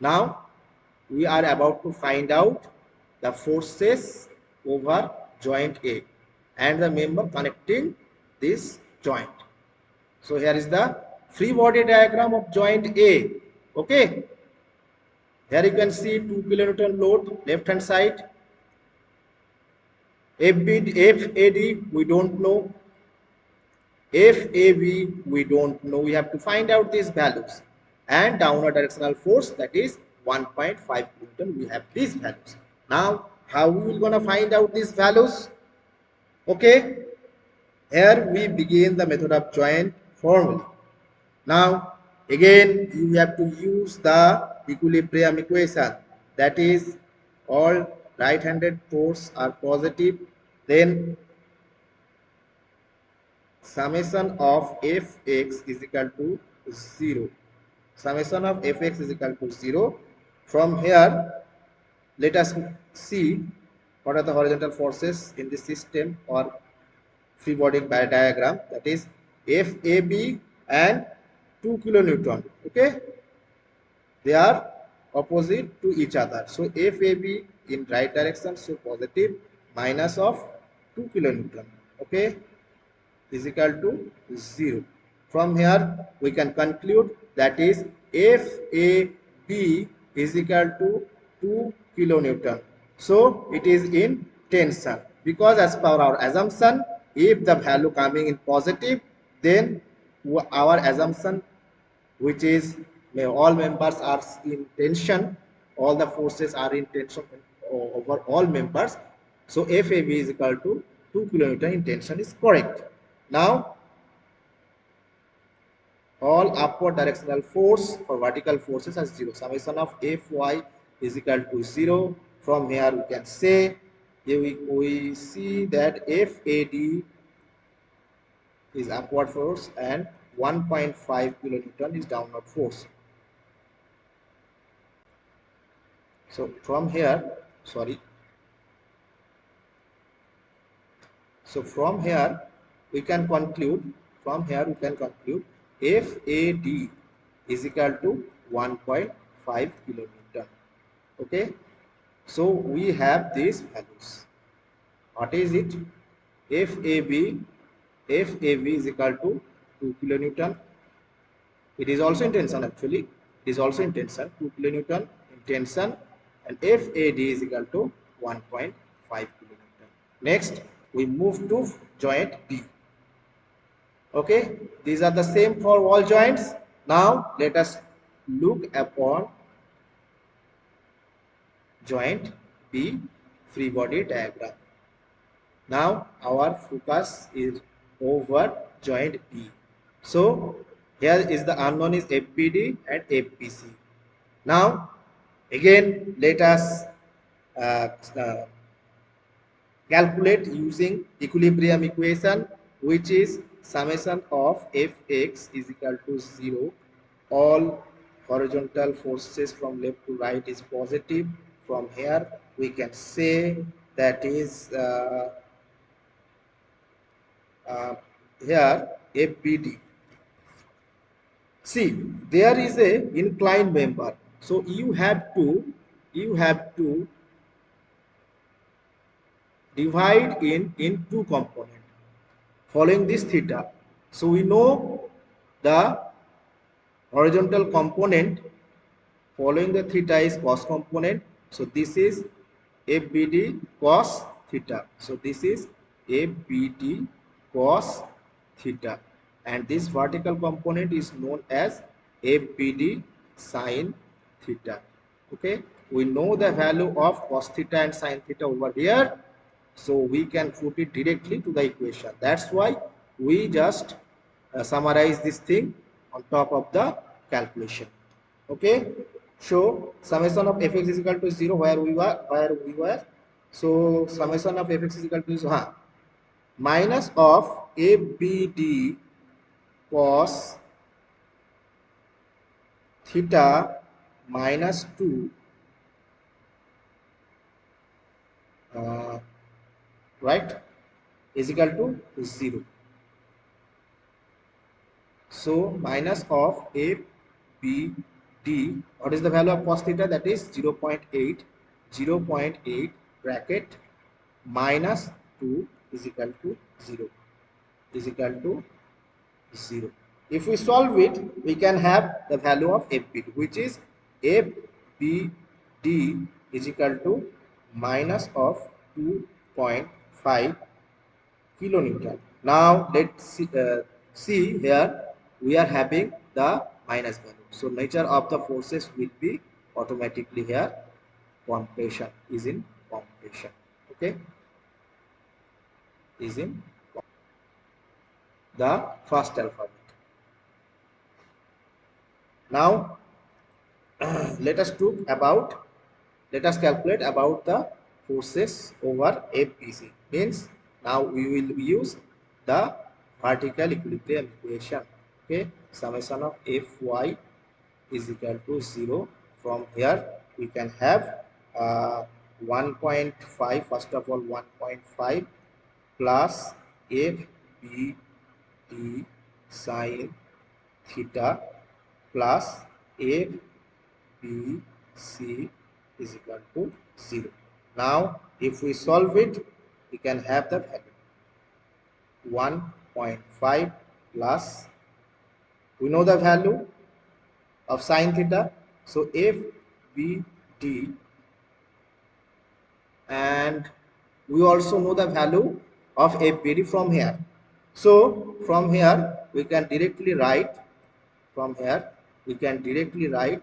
Now we are about to find out the forces over joint A and the member connecting this joint. So here is the free body diagram of joint A. Okay. Here you can see 2 kilonewton load left hand side. FAD we don't know. FAB we don't know. We have to find out these values. And downward directional force, that is 1.5 Newton. We have these values. Now how we will gonna find out these values? Okay. Here we begin the method of joint formula. Now again you have to use the equilibrium equation, that is all right-handed force are positive, then summation of fx is equal to 0. Summation of fx is equal to 0. From here let us see what are the horizontal forces in this system or free body diagram, that is FAB and 2 kilonewton. Okay, they are opposite to each other, so FAB in right direction, so positive, minus of 2 kilonewton, okay, is equal to 0. From here we can conclude that is FAB is equal to 2 kilonewton. So it is in tension, because as per our assumption, if the value coming in positive, then our assumption, which is all members are in tension, all the forces are in tension over all members. So FAB is equal to 2 kilonewton in tension is correct. Now all upward directional force for vertical forces are 0. Summation of Fy is equal to 0. From here we can say, we see that FAD is upward force and 1.5 kilonewton is downward force. So from here, so from here we can conclude, FAD is equal to 1.5 kilonewton. Okay, so we have these values. What is it? FAB is equal to 2 kilonewton. It is also in tension actually. It is also in tension, 2 kilonewton in tension, and FAD is equal to 1.5 kilonewton. Next, we move to joint B. Okay, these are the same for all joints. Now let us look upon joint B free body diagram. Now our focus is over joint B. So here is the unknown is FBD and FBC. Now again let us uh, uh, calculate using equilibrium equation, which is summation of Fx is equal to 0. All horizontal forces from left to right is positive. From here we can say that is here FBD. See, there is a inclined member, so you have to divide in two components following this theta. So we know the horizontal component following the theta is cos component. So this is FBD cos theta. So this is FBD cos theta, and this vertical component is known as FBD sin theta. Okay, we know the value of cos theta and sin theta over here, so we can put it directly to the equation. That's why we just summarize this thing on top of the calculation. Okay, so summation of fx is equal to 0 where we were. So summation of fx is equal to 0, minus of FBD cos theta minus 2 right is equal to 0. So minus of FBD D. What is the value of cos theta? That is 0.8, 0.8 bracket minus 2 is equal to 0, is equal to 0. If we solve it, we can have the value of FBD, which is FBD is equal to minus of 2.5 kilonewton. Now let's see here we are having the minus value. So nature of the forces will be automatically here compression, is in compression. Okay, is in the first alphabet. Now let us calculate about the forces over FBC. Means now we will use the vertical equilibrium equation. Okay, summation of Fy is equal to 0. From here we can have 1.5, first of all 1.5 plus FBD sine theta plus FBC is equal to 0. Now if we solve it, we can have the value 1.5 plus, we know the value of sine theta, so FBD, and we also know the value of FBD from here. So from here we can directly write, from here we can directly write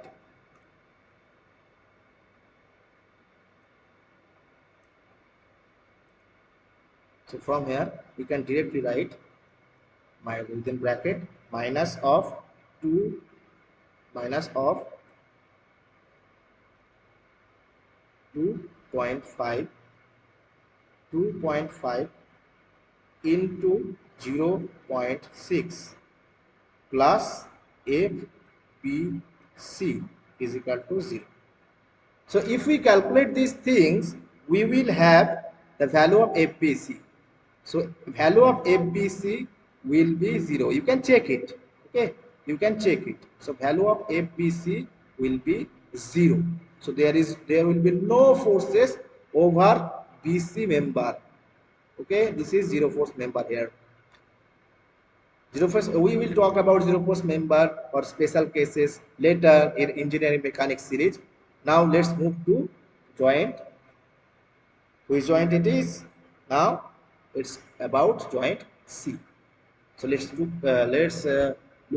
so from here we can directly write my within bracket minus of 2 minus of 2.5 into 0.6 plus FBC is equal to 0. So if we calculate these things, we will have the value of FBC. So value of FBC will be 0. You can check it. Okay, you can check it. So value of FBC will be 0. So there will be no forces over BC member. Okay, this is zero force member here. Zero force, we will talk about zero force member or special cases later in engineering mechanics series. Now let's move to joint. Which joint it is? Now it's about joint C. So let's look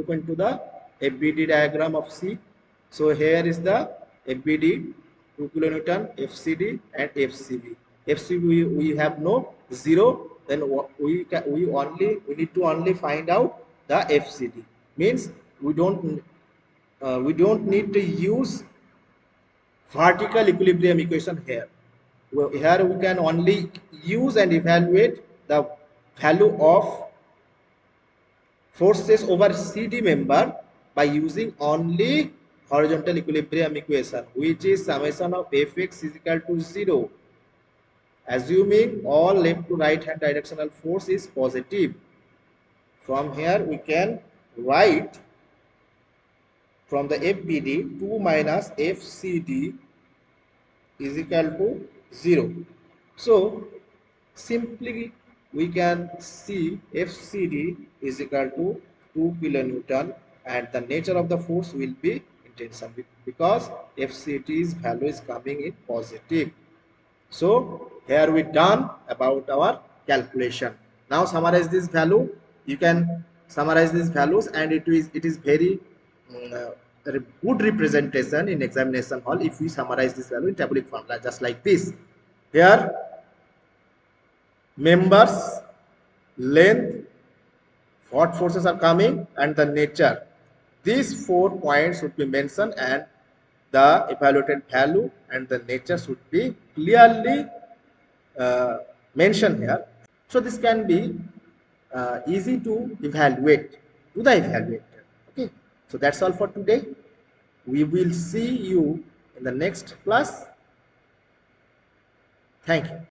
into the FBD diagram of C. So here is the FBD 2 kilonewton, FCD and FCB. FCB we have no 0. Then we need to only find out the FCD. Means we don't need to use vertical equilibrium equation here. Well, here we can only use and evaluate the value of forces over CD member by using only horizontal equilibrium equation, which is summation of Fx is equal to 0, assuming all left to right hand directional force is positive. From here we can write from the FBD 2 minus FCD is equal to 0. So simply we can see FCD is equal to 2 kilonewton and the nature of the force will be intention because FCD's value is coming in positive. So here we done about our calculation. Now summarize this value. You can summarize these values and it is very good representation in examination hall if we summarize this value in tabular formula just like this. Here members, length, what forces are coming and the nature. These 4 points should be mentioned and the evaluated value and the nature should be clearly mentioned here. So this can be easy to evaluate to the evaluator. Okay, so that's all for today. We will see you in the next class. Thank you.